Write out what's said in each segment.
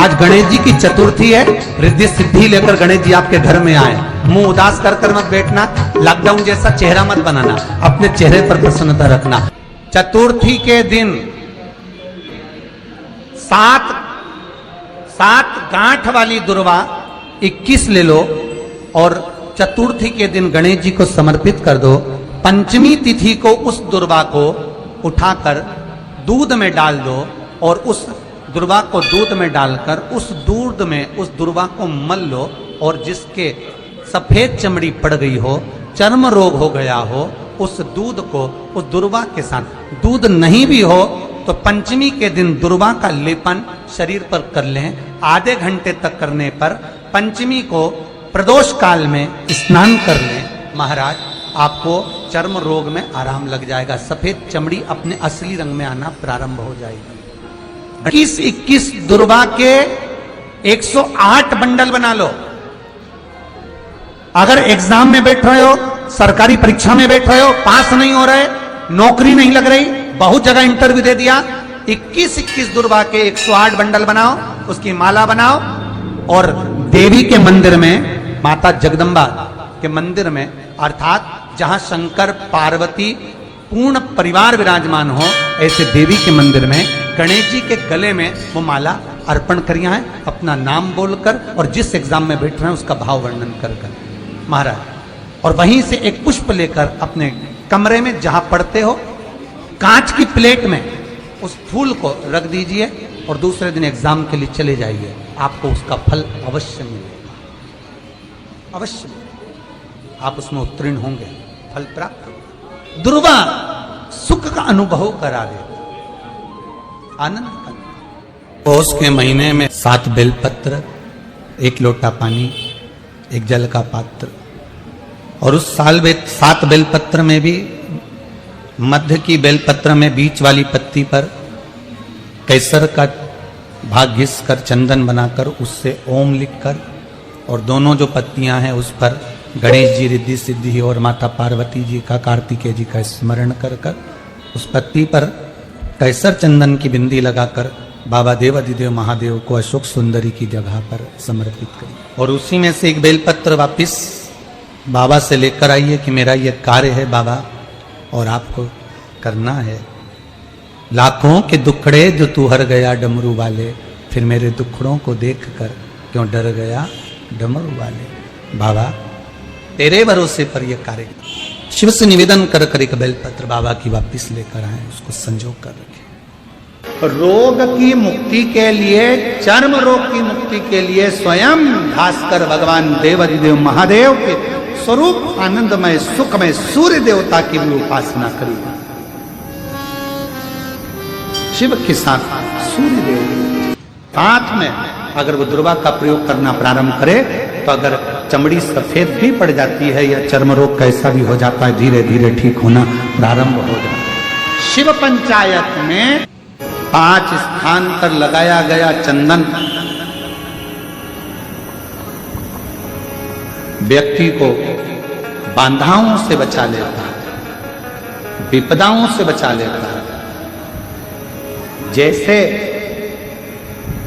आज गणेश जी की चतुर्थी है, रिद्धि सिद्धि लेकर गणेश जी आपके घर में आए। मुंह उदास कर कर मत बैठना, लॉकडाउन जैसा चेहरा मत बनाना, अपने चेहरे पर प्रसन्नता रखना। चतुर्थी के दिन सात गांठ वाली दुर्वा 21 ले लो और चतुर्थी के दिन गणेश जी को समर्पित कर दो। पंचमी तिथि को उस दुर्वा को उठाकर दूध में डाल दो और उस दुर्वा को दूध में डालकर उस दूध में उस दुर्वा को मल लो और जिसके सफेद चमड़ी पड़ गई हो, चर्म रोग हो गया हो, उस दूध को उस दुर्वा के साथ, दूध नहीं भी हो तो पंचमी के दिन दुर्वा का लेपन शरीर पर कर लें। आधे घंटे तक करने पर पंचमी को प्रदोष काल में स्नान कर लें। महाराज आपको चर्म रोग में आराम लग जाएगा, सफेद चमड़ी अपने असली रंग में आना प्रारंभ हो जाएगी। 21 दुर्वा के 108 बंडल बना लो। अगर एग्जाम में बैठ रहे हो, सरकारी परीक्षा में बैठ रहे हो, पास नहीं हो रहे, नौकरी नहीं लग रही, बहुत जगह इंटरव्यू दे दिया, 21 दुर्वा के 108 बंडल बनाओ, उसकी माला बनाओ और देवी के मंदिर में, माता जगदम्बा के मंदिर में, अर्थात जहां शंकर पार्वती पूर्ण परिवार विराजमान हो, ऐसे देवी के मंदिर में गणेश जी के गले में वो माला अर्पण करिया है, अपना नाम बोलकर और जिस एग्जाम में बैठ रहे हैं उसका भाव वर्णन कर महाराज। और वहीं से एक पुष्प लेकर अपने कमरे में जहां पढ़ते हो कांच की प्लेट में उस फूल को रख दीजिए और दूसरे दिन एग्जाम के लिए चले जाइए, आपको उसका फल अवश्य मिलेगा, अवश्य आप उसमें उत्तीर्ण होंगे, फल प्राप्त। दुर्वा सुख का अनुभव करा दे, आनंद का। पौष के महीने में 7 बेलपत्र, 1 लोटा पानी, 1 जल का पात्र और उस 7 बेलपत्र में भी मध्य की बेलपत्र में बीच वाली पत्ती पर केसर का भाग घिस कर चंदन बनाकर उससे ओम लिखकर और दोनों जो पत्तियां हैं उस पर गणेश जी, रिद्धि सिद्धि और माता पार्वती जी का, कार्तिकेय जी का स्मरण कर कर उस पत्ती पर केसर चंदन की बिंदी लगाकर बाबा देवाधिदेव महादेव को अशोक सुंदरी की जगह पर समर्पित करिए और उसी में से 1 बेलपत्र वापिस बाबा से लेकर आइए कि मेरा ये कार्य है बाबा और आपको करना है। लाखों के दुखड़े जो तू हर गया डमरू वाले, फिर मेरे दुखड़ों को देख कर क्यों डर गया डमरू वाले। बाबा तेरे भरोसे पर यह कार्य, शिव से निवेदन कर कर 1 बेलपत्र बाबा की वापिस लेकर आए, उसको संजो कर रखे। रोग की मुक्ति के लिए, चर्म रोग की मुक्ति के लिए स्वयं भास्कर भगवान देवाधिदेव महादेव के स्वरूप आनंदमय सुखमय सूर्य देवता की भी उपासना करिए। शिव के साथ सूर्य देव साथ में अगर वो दुर्वा का प्रयोग करना प्रारंभ करे तो अगर चमड़ी सफेद भी पड़ जाती है या चर्म रोग कैसा भी हो जाता है, धीरे धीरे ठीक होना प्रारंभ हो जाता है। शिव पंचायत में 5 स्थान पर लगाया गया चंदन व्यक्ति को बाधाओं से बचा लेता है, विपदाओं से बचा लेता है। जैसे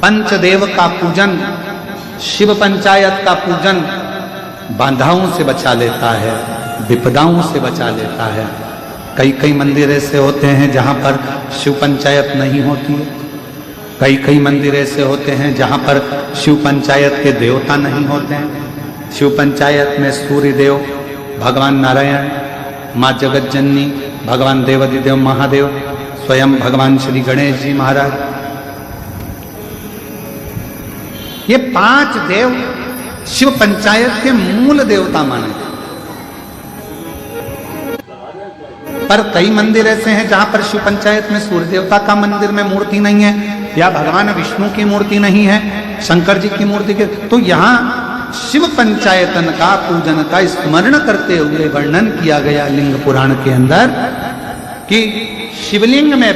पंचदेव का पूजन, शिव पंचायत का पूजन बाधाओं से बचा लेता है, विपदाओं से बचा लेता है। कई मंदिर ऐसे होते हैं जहां पर शिव पंचायत नहीं होती है, कई मंदिर ऐसे होते हैं जहां पर शिव पंचायत के देवता नहीं होते हैं। शिव पंचायत में सूर्य देव, भगवान नारायण, माँ जगत जननी, भगवान देवाधिदेव महादेव, स्वयं भगवान श्री गणेश जी महाराज, ये 5 देव शिव पंचायत के मूल देवता माने। पर कई मंदिर ऐसे हैं जहां पर शिव पंचायत में सूर्य देवता का मंदिर में मूर्ति नहीं है या भगवान विष्णु की मूर्ति नहीं है, शंकर जी की मूर्ति के, तो यहाँ शिव पंचायतन का पूजन का स्मरण करते हुए वर्णन किया गया लिंग पुराण के अंदर कि शिवलिंग में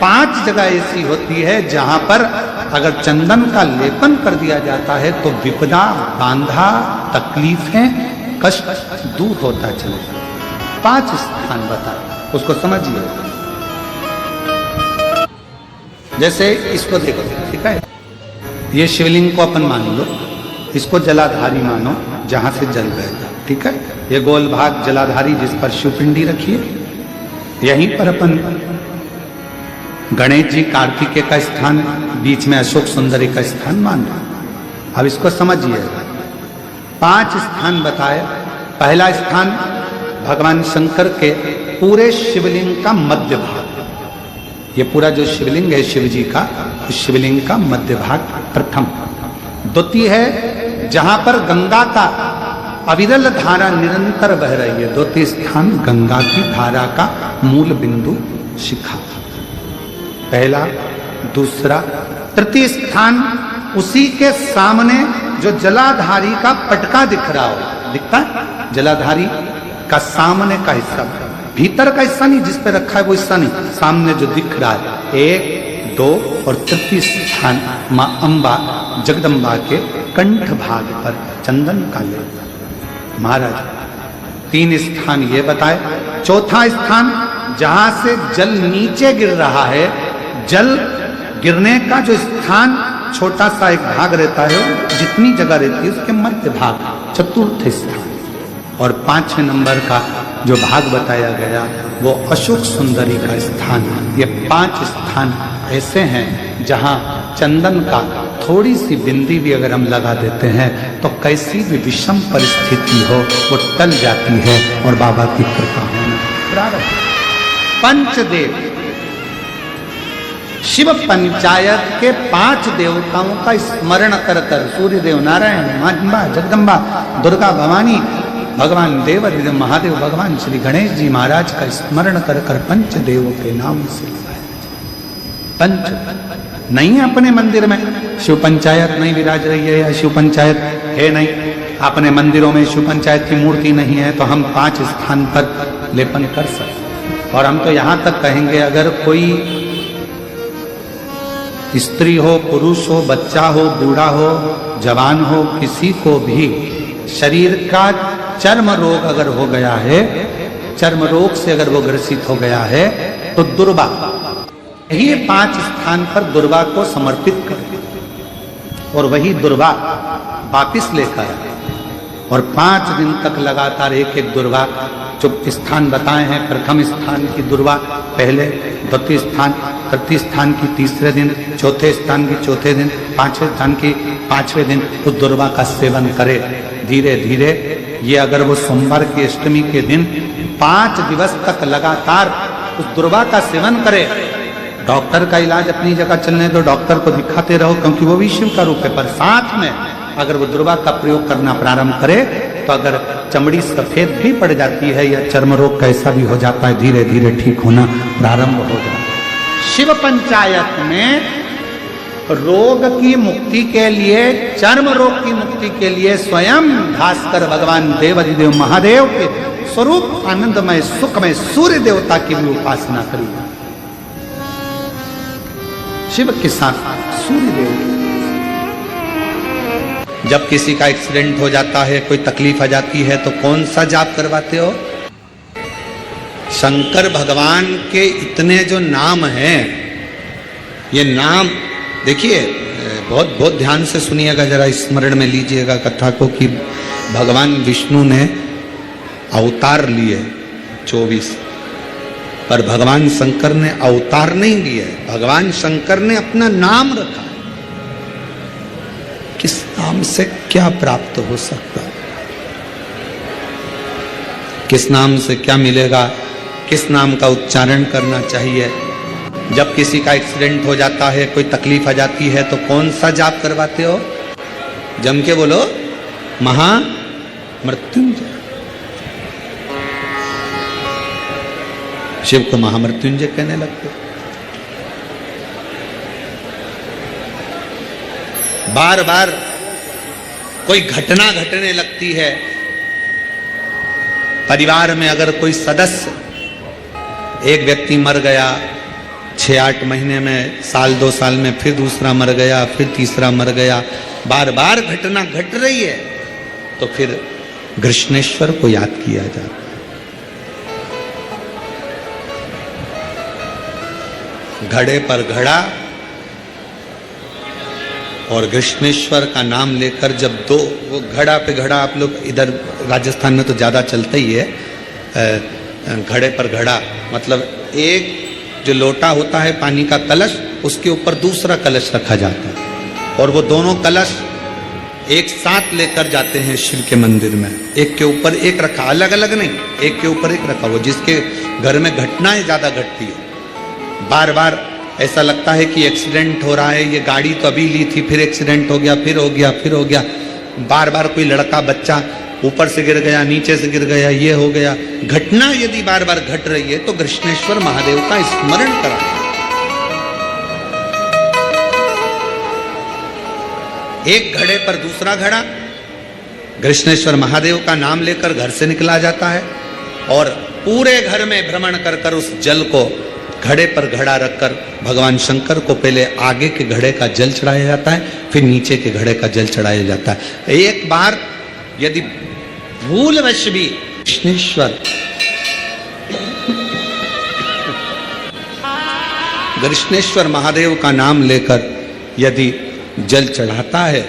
5 जगह ऐसी होती है जहां पर अगर चंदन का लेपन कर दिया जाता है तो विपदा, बांधा, तकलीफें, कष्ट दूर होता चले। 5 स्थान बता, उसको समझिए। जैसे इसको देखो, ठीक है, ये शिवलिंग को अपन मान लो, इसको जलाधारी मानो, जहां से जल बहता, ठीक है। ये गोल भाग जलाधारी जिस पर शिवपिंडी रखी है, यहीं पर अपन गणेश जी कार्तिकेय का स्थान, बीच में अशोक सुंदरी का स्थान मान रहे। अब इसको समझिएगा, 5 स्थान बताए। पहला स्थान भगवान शंकर के पूरे शिवलिंग का मध्य भाग, ये पूरा जो शिवलिंग है शिव जी का, उस शिवलिंग का मध्य भाग प्रथम। द्वितीय है जहां पर गंगा का अविरल धारा निरंतर बह रही है, द्वितीय स्थान गंगा की धारा का मूल बिंदु शिखा, पहला। दूसरा, तृतीय स्थान उसी के सामने जो जलाधारी का पटका दिख रहा हो, दिखता है जलाधारी का सामने का हिस्सा, भीतर का हिस्सा नहीं, जिस पे रखा है वो हिस्सा नहीं, सामने जो दिख रहा है। 1, 2 और तृतीय स्थान मां अंबा जगदम्बा के कंठ भाग पर चंदन का लेप। महाराज 3 स्थान ये बताए। चौथा स्थान जहां से जल नीचे गिर रहा है, जल गिरने का जो स्थान छोटा सा एक भाग रहता है, जितनी जगह रहती है उसके मध्य भाग, चतुर्थ स्थान। और 5वें नंबर का जो भाग बताया गया वो अशोक सुंदरी का स्थान। ये 5 स्थान ऐसे हैं जहां चंदन का थोड़ी सी बिंदी भी अगर हम लगा देते हैं तो कैसी भी विषम परिस्थिति हो वो टल जाती है और बाबा की कृपा होना। पंचदेव, शिव पंचायत के 5 देवताओं का स्मरण कर कर, सूर्य देव, नारायण, मां अंबा, जगदम्बा, दुर्गा भवानी, भगवान देव महादेव, भगवान श्री गणेश जी महाराज का स्मरण कर कर पंचदेवों के नाम से पंच नहीं है अपने मंदिर में, शिव पंचायत नहीं विराज रही है या शिव पंचायत है नहीं, अपने मंदिरों में शिव पंचायत की मूर्ति नहीं है, तो हम 5 स्थान पर लेपन कर सकते। और हम तो यहां तक कहेंगे अगर कोई स्त्री हो, पुरुष हो, बच्चा हो, बूढ़ा हो, जवान हो, किसी को भी शरीर का चर्म रोग अगर हो गया है, चर्म रोग से अगर वो ग्रसित हो गया है, तो दुर्वा, यही 5 स्थान पर दुर्वा को समर्पित कर और वही दुर्वा वापिस लेकर और 5 दिन तक लगातार एक एक दुर्वा जो स्थान बताए हैं, प्रथम स्थान की दुर्वा पहले, द्वितीय स्थान, तृतीय स्थान की तीसरे दिन, चौथे स्थान की चौथे दिन, 5वें स्थान की 5वें दिन उस दुर्वा का सेवन करे धीरे धीरे। ये अगर वो सोमवार की अष्टमी के दिन 5 दिवस तक लगातार उस दुर्वा का सेवन करे, डॉक्टर का इलाज अपनी जगह चलने दो, डॉक्टर को दिखाते रहो क्योंकि वो भी शिव का रूप है, पर साथ में अगर वो दुर्वा का प्रयोग करना प्रारंभ करे तो अगर चमड़ी सफेद भी पड़ जाती है या चर्म रोग कैसा भी हो जाता है, धीरे धीरे ठीक होना प्रारंभ हो जाता है। शिव पंचायत में रोग की मुक्ति के लिए, चर्म रोग की मुक्ति के लिए स्वयं भास्कर भगवान देवाधिदेव महादेव के स्वरूप आनंदमय सुखमय सूर्य देवता की भी उपासना करी। शिव के साथ सूर्य देव। जब किसी का एक्सीडेंट हो जाता है, कोई तकलीफ आ जाती है, तो कौन सा जाप करवाते हो? शंकर भगवान के इतने जो नाम हैं, ये नाम देखिए, बहुत बहुत ध्यान से सुनिएगा, जरा स्मरण में लीजिएगा कथा को कि भगवान विष्णु ने अवतार लिए 24, पर भगवान शंकर ने अवतार नहीं लिए, भगवान शंकर ने अपना नाम रखा। किस नाम से क्या प्राप्त हो सकता है, किस नाम से क्या मिलेगा, किस नाम का उच्चारण करना चाहिए। जब किसी का एक्सीडेंट हो जाता है, कोई तकलीफ आ जाती है, तो कौन सा जाप करवाते हो? जम के बोलो, महामृत्युंजय। शिव को महामृत्युंजय कहने लगते। बार बार कोई घटना घटने लगती है, परिवार में अगर कोई सदस्य, एक व्यक्ति मर गया 6-8 महीने में, साल 2 साल में फिर दूसरा मर गया, फिर तीसरा मर गया, बार बार घटना घट रही है, तो फिर घृष्णेश्वर को याद किया जाता है। घड़े पर घड़ा, और कृष्णेश्वर का नाम लेकर जब दो, वो घड़ा पे घड़ा, आप लोग इधर राजस्थान में तो ज़्यादा चलता ही है, घड़े पर घड़ा, मतलब एक जो लोटा होता है पानी का कलश, उसके ऊपर दूसरा कलश रखा जाता है और वो दोनों कलश एक साथ लेकर जाते हैं शिव के मंदिर में। एक के ऊपर एक रखा, अलग अलग नहीं, एक के ऊपर एक रखा। वो जिसके घर में घटनाएं ज़्यादा घटती है, बार बार ऐसा लगता है कि एक्सीडेंट हो रहा है, ये गाड़ी तो अभी ली थी, फिर एक्सीडेंट हो गया, फिर हो गया, फिर हो गया, बार बार कोई लड़का बच्चा ऊपर से गिर गया, नीचे से गिर गया, ये हो गया। घटना यदि बार बार घट रही है तो कृष्णेश्वर महादेव का स्मरण करा। एक घड़े पर दूसरा घड़ा, कृष्णेश्वर महादेव का नाम लेकर घर से निकला जाता है और पूरे घर में भ्रमण कर कर उस जल को घड़े पर घड़ा रखकर भगवान शंकर को पहले आगे के घड़े का जल चढ़ाया जाता है, फिर नीचे के घड़े का जल चढ़ाया जाता है। एक बार यदि भूलवश भी कृष्णेश्वर महादेव का नाम लेकर यदि जल चढ़ाता है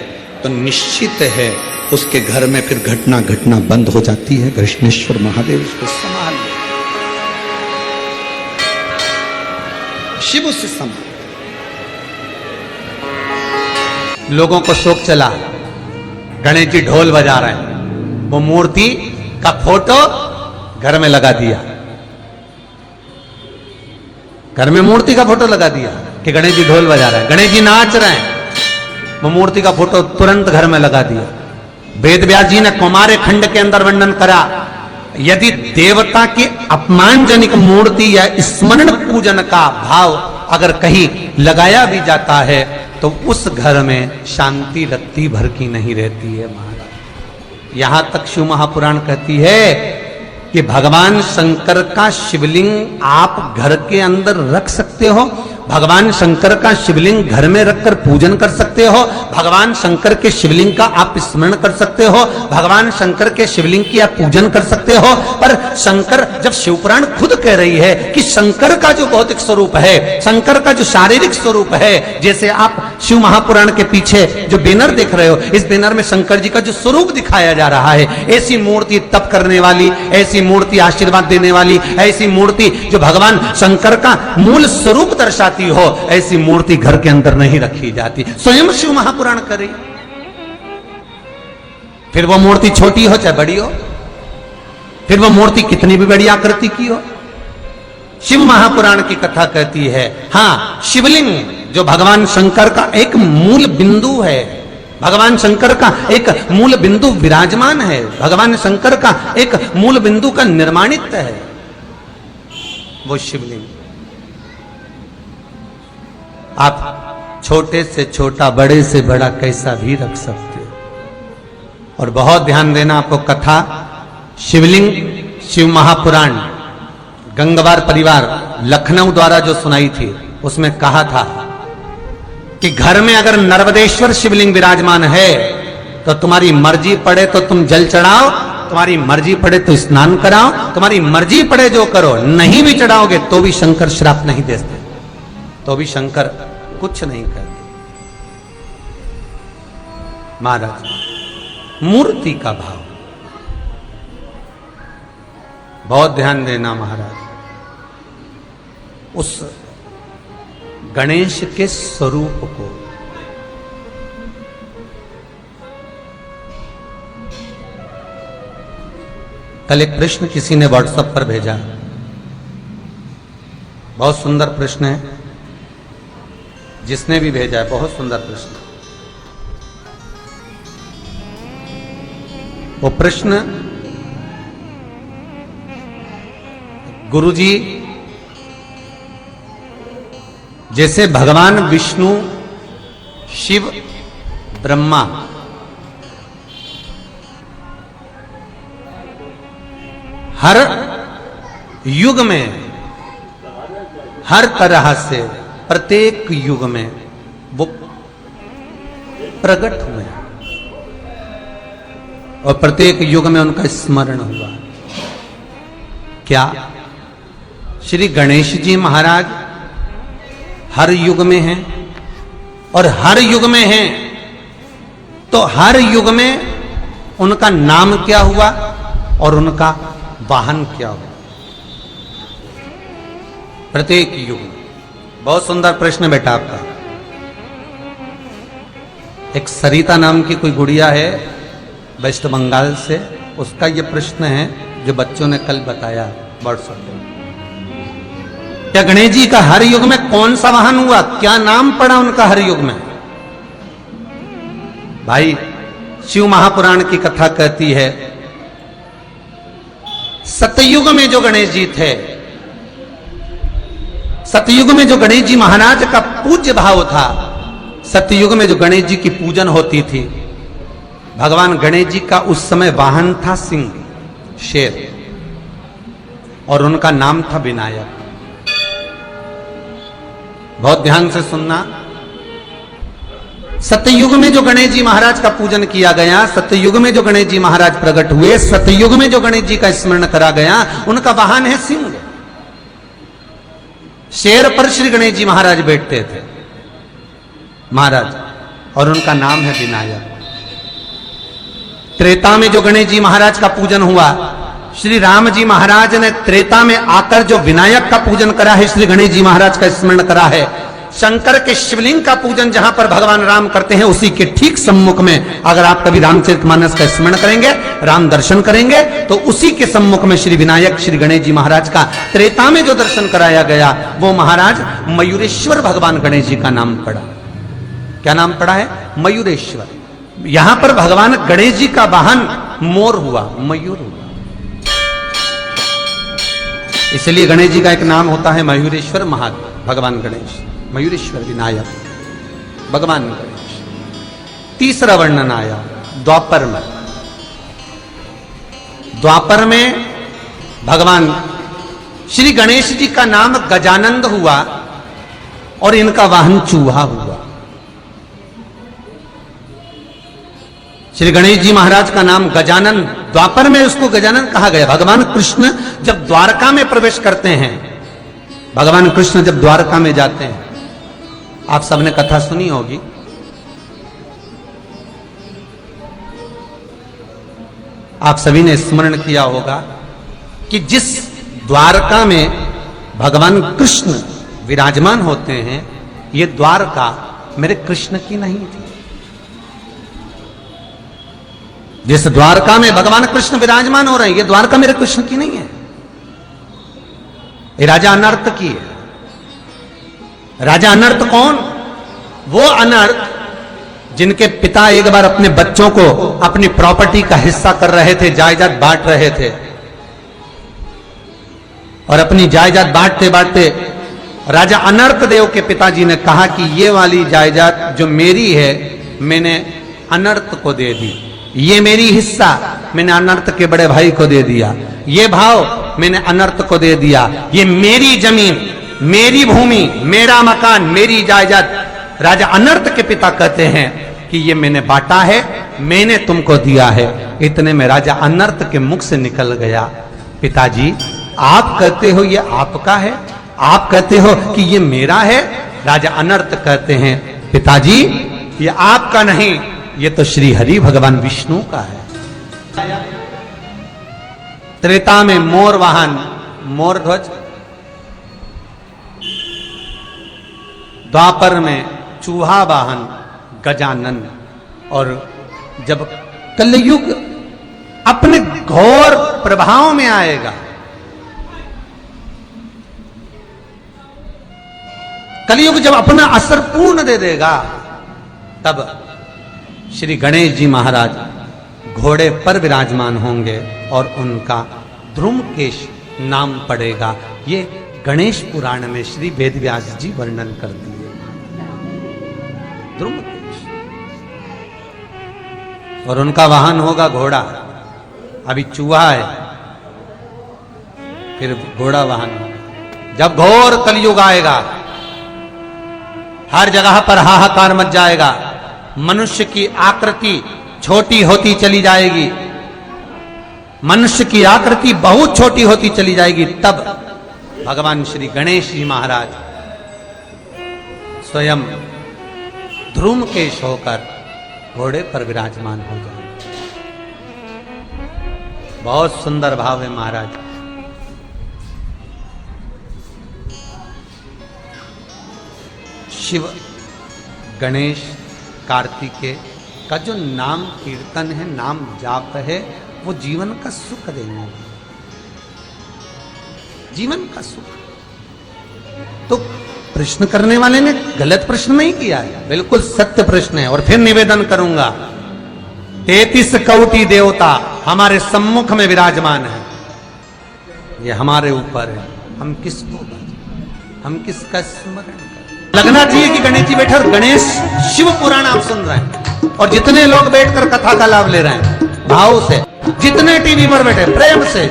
तो निश्चित है उसके घर में फिर घटना घटना बंद हो जाती है। कृष्णेश्वर महादेव उसको संभाल ले, शिव उससे संभाल। लोगों को शोक चला, गणेश जी ढोल बजा रहे हैं, वो मूर्ति का फोटो घर में लगा दिया, घर में मूर्ति का फोटो लगा दिया कि गणेश जी ढोल बजा रहे हैं, गणेश जी नाच रहे हैं, वो मूर्ति का फोटो तुरंत घर में लगा दिया। वेद व्यास जी ने कुमार खंड के अंदर वर्णन करा, यदि देवता की अपमानजनक मूर्ति या स्मरण पूजन का भाव अगर कहीं लगाया भी जाता है तो उस घर में शांति रत्ती भर की नहीं रहती है महाराज। यहां तक शिव महापुराण कहती है कि भगवान शंकर का शिवलिंग आप घर के अंदर रख सकते हो, भगवान शंकर का शिवलिंग घर में रखकर पूजन कर सकते हो, भगवान शंकर के शिवलिंग का आप स्मरण कर सकते हो, भगवान शंकर के शिवलिंग की आप पूजन कर सकते हो। पर शंकर, जब शिवपुराण खुद कह रही है कि शंकर का जो भौतिक स्वरूप है, शंकर का जो शारीरिक स्वरूप है, जैसे आप शिव महापुराण के पीछे जो बैनर देख रहे हो, इस बैनर में शंकर जी का जो स्वरूप दिखाया जा रहा है, ऐसी मूर्ति तप करने वाली, ऐसी मूर्ति आशीर्वाद देने वाली, ऐसी मूर्ति जो भगवान शंकर का मूल स्वरूप दर्शाती हो, ऐसी मूर्ति घर के अंदर नहीं रखी जाती। स्वयं शिव महापुराण करे, फिर वो मूर्ति छोटी हो चाहे बड़ी हो, फिर वो मूर्ति कितनी भी बड़ी आकृति की हो, शिव महापुराण की कथा कहती है। हां, शिवलिंग जो भगवान शंकर का एक मूल बिंदु है, भगवान शंकर का एक मूल बिंदु विराजमान है, भगवान शंकर का एक मूल बिंदु का निर्माणित है वो शिवलिंग। आप छोटे से छोटा, बड़े से बड़ा कैसा भी रख सकते हो। और बहुत ध्यान देना, आपको कथा शिवलिंग शिव महापुराण गंगवार परिवार लखनऊ द्वारा जो सुनाई थी, उसमें कहा था कि घर में अगर नर्मदेश्वर शिवलिंग विराजमान है तो तुम्हारी मर्जी पड़े तो तुम जल चढ़ाओ, तुम्हारी मर्जी पड़े तो स्नान कराओ, तुम्हारी मर्जी पड़े जो करो, नहीं भी चढ़ाओगे तो भी शंकर श्राप नहीं देते, तो भी शंकर कुछ नहीं करते। महाराज, मूर्ति का भाव बहुत ध्यान देना महाराज। उस गणेश के स्वरूप को कल एक प्रश्न किसी ने व्हाट्सएप पर भेजा, बहुत सुंदर प्रश्न है, जिसने भी भेजा है बहुत सुंदर प्रश्न। वो प्रश्न गुरुजी, जैसे भगवान विष्णु, शिव, ब्रह्मा हर युग में हर तरह से प्रत्येक युग में वो प्रकट हुए और प्रत्येक युग में उनका स्मरण हुआ। क्या श्री गणेश जी महाराज हर युग में हैं और हर युग में हैं तो हर युग में उनका नाम क्या हुआ और उनका वाहन क्या हुआ? प्रत्येक युग में। बहुत सुंदर प्रश्न बेटा आपका। एक सरिता नाम की कोई गुड़िया है वेस्ट बंगाल से, उसका यह प्रश्न है जो बच्चों ने कल बताया व्हाट्सएप पे। क्या गणेश जी का हर युग में कौन सा वाहन हुआ, क्या नाम पड़ा उनका हर युग में? भाई शिव महापुराण की कथा कहती है सतयुग में जो गणेश जी थे, सतयुग में जो गणेश जी महाराज का पूज्य भाव था, सतयुग में जो गणेश जी की पूजन होती थी, भगवान गणेश जी का उस समय वाहन था सिंह, शेर, और उनका नाम था विनायक। बहुत ध्यान से सुनना। सतयुग में जो गणेश जी महाराज का पूजन किया गया, सतयुग में जो गणेश जी महाराज प्रकट हुए, सतयुग में जो गणेश जी का स्मरण करा गया, उनका वाहन है सिंह। शेर पर श्री गणेश जी महाराज बैठते थे महाराज, और उनका नाम है विनायक। त्रेता में जो गणेश जी महाराज का पूजन हुआ, श्री राम जी महाराज ने त्रेता में आकर जो विनायक का पूजन करा है, श्री गणेश जी महाराज का स्मरण करा है। शंकर के शिवलिंग का पूजन जहां पर भगवान राम करते हैं, उसी के ठीक सम्मुख में अगर आप कभी रामचरितमानस का स्मरण करेंगे, राम दर्शन करेंगे, तो उसी के सम्मुख में श्री विनायक श्री गणेश जी महाराज का त्रेता में जो दर्शन कराया गया, वो महाराज मयूरेश्वर भगवान गणेश जी का नाम पड़ा। क्या नाम पड़ा है? मयूरेश्वर। यहां पर भगवान गणेश जी का वाहन मोर हुआ, मयूर हुआ। इसलिए गणेश जी का एक नाम होता है मयूरेश्वर भगवान गणेश, मयूरेश्वर विनायक भगवान गणेश। तीसरा वर्णन आया द्वापर में। द्वापर में भगवान श्री गणेश जी का नाम गजानंद हुआ और इनका वाहन चूहा हुआ। श्री गणेश जी महाराज का नाम गजानन, द्वापर में उसको गजानन कहा गया। भगवान कृष्ण जब द्वारका में प्रवेश करते हैं, भगवान कृष्ण जब द्वारका में जाते हैं, आप सबने कथा सुनी होगी, आप सभी ने स्मरण किया होगा कि जिस द्वारका में भगवान कृष्ण विराजमान होते हैं, ये द्वारका मेरे कृष्ण की नहीं थी। जिस द्वारका में भगवान कृष्ण विराजमान हो रहे हैं, ये द्वारका मेरे कृष्ण की नहीं है, ये राजा अनर्थ की है। राजा अनर्थ कौन? वो अनर्थ जिनके पिता एक बार अपने बच्चों को अपनी प्रॉपर्टी का हिस्सा कर रहे थे, जायदाद बांट रहे थे, और अपनी जायदाद बांटते बांटते राजा अनर्थ देव के पिताजी ने कहा कि ये वाली जायदाद जो मेरी है, मैंने अनर्थ को दे दी, ये मेरी हिस्सा मैंने अनर्थ के बड़े भाई को दे दिया, ये भाव मैंने अनर्थ को दे दिया, ये मेरी जमीन, मेरी भूमि, मेरा मकान, मेरी जायदाद। राजा अनर्थ के पिता कहते हैं कि ये मैंने बांटा है, मैंने तुमको दिया है। इतने में राजा अनर्थ के मुख से निकल गया, पिताजी आप कहते हो ये आपका है, आप कहते हो कि ये मेरा है। राजा अनर्थ कहते हैं, पिताजी ये आपका नहीं, ये तो श्री हरि भगवान विष्णु का है। त्रेता में मोर वाहन मोर ध्वज, द्वापर में चूहा वाहन गजानन, और जब कलयुग अपने घोर प्रभाव में आएगा, कलयुग जब अपना असर पूर्ण दे देगा, तब श्री गणेश जी महाराज घोड़े पर विराजमान होंगे और उनका ध्रुमकेश नाम पड़ेगा। ये गणेश पुराण में श्री वेदव्यास जी वर्णन कर दिए। ध्रुमकेश, और उनका वाहन होगा घोड़ा। अभी चूहा है, फिर घोड़ा वाहन। जब घोर कलयुग आएगा, हर जगह पर हाहाकार मच जाएगा, मनुष्य की आकृति छोटी होती चली जाएगी, मनुष्य की आकृति बहुत छोटी होती चली जाएगी। तब भगवान श्री गणेश जी महाराज स्वयं ध्रुमकेश होकर घोड़े पर विराजमान हो जाए। बहुत सुंदर भाव है महाराज। शिव, गणेश, कार्तिकेय का जो नाम कीर्तन है, नाम जाप है, वो जीवन का सुख देने वाला, जीवन का सुख। तो प्रश्न करने वाले ने गलत प्रश्न नहीं किया है, बिल्कुल सत्य प्रश्न है। और फिर निवेदन करूंगा, 33 कोटि देवता हमारे सम्मुख में विराजमान है, ये हमारे ऊपर है, हम किसको भजें, हम किसका स्मरण करें। लगना चाहिए कि गणेश जी बैठे और गणेश शिव पुराण आप सुन रहे हैं, और जितने लोग बैठकर कथा का लाभ ले रहे हैं भाव से, जितने टीवी पर बैठे प्रेम से,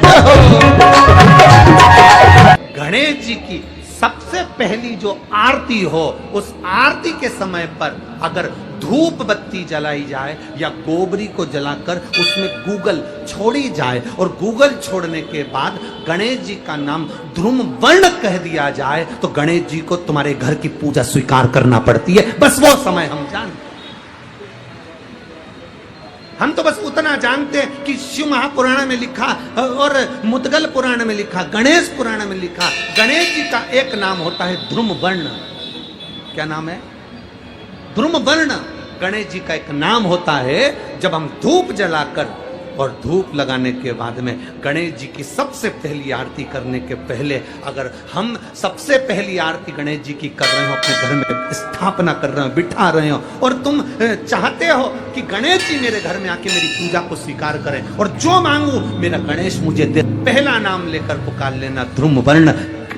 गणेश जी की सबसे पहली जो आरती हो, उस आरती के समय पर अगर धूप बत्ती जलाई जाए या गोबरी को जलाकर उसमें गूगल छोड़ी जाए, और गूगल छोड़ने के बाद गणेश जी का नाम ध्रुम वर्ण कह दिया जाए, तो गणेश जी को तुम्हारे घर की पूजा स्वीकार करना पड़ती है। बस वो समय हम जानते, हम तो बस उतना जानते हैं कि शिव महापुराण में लिखा और मुद्गल पुराण में लिखा, गणेश पुराण में लिखा, गणेश जी का एक नाम होता है ध्रुम वर्ण। क्या नाम है? ध्रुम वर्ण गणेश जी का एक नाम होता है। जब हम धूप जलाकर और धूप लगाने के बाद में गणेश जी की सबसे पहली आरती करने के पहले, अगर हम सबसे पहली आरती गणेश जी की कर रहे हो, अपने घर में स्थापना कर रहे हो, बिठा रहे हो, और तुम चाहते हो कि गणेश जी मेरे घर में आके मेरी पूजा को स्वीकार करें, और जो मांगू मेरा गणेश मुझे दे, पहला नाम लेकर पुकार लेना ध्रुम वर्ण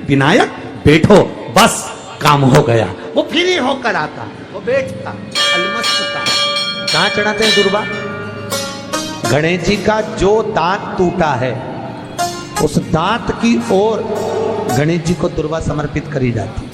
विनायक, बैठो, बस काम हो गया। वो फ्री होकर आता, वो बैठता, अलमस्तता। कहां चढ़ाते हैं दुर्बा? गणेश जी का जो दांत टूटा है, उस दांत की ओर गणेश जी को दुर्वा समर्पित करी जाती है।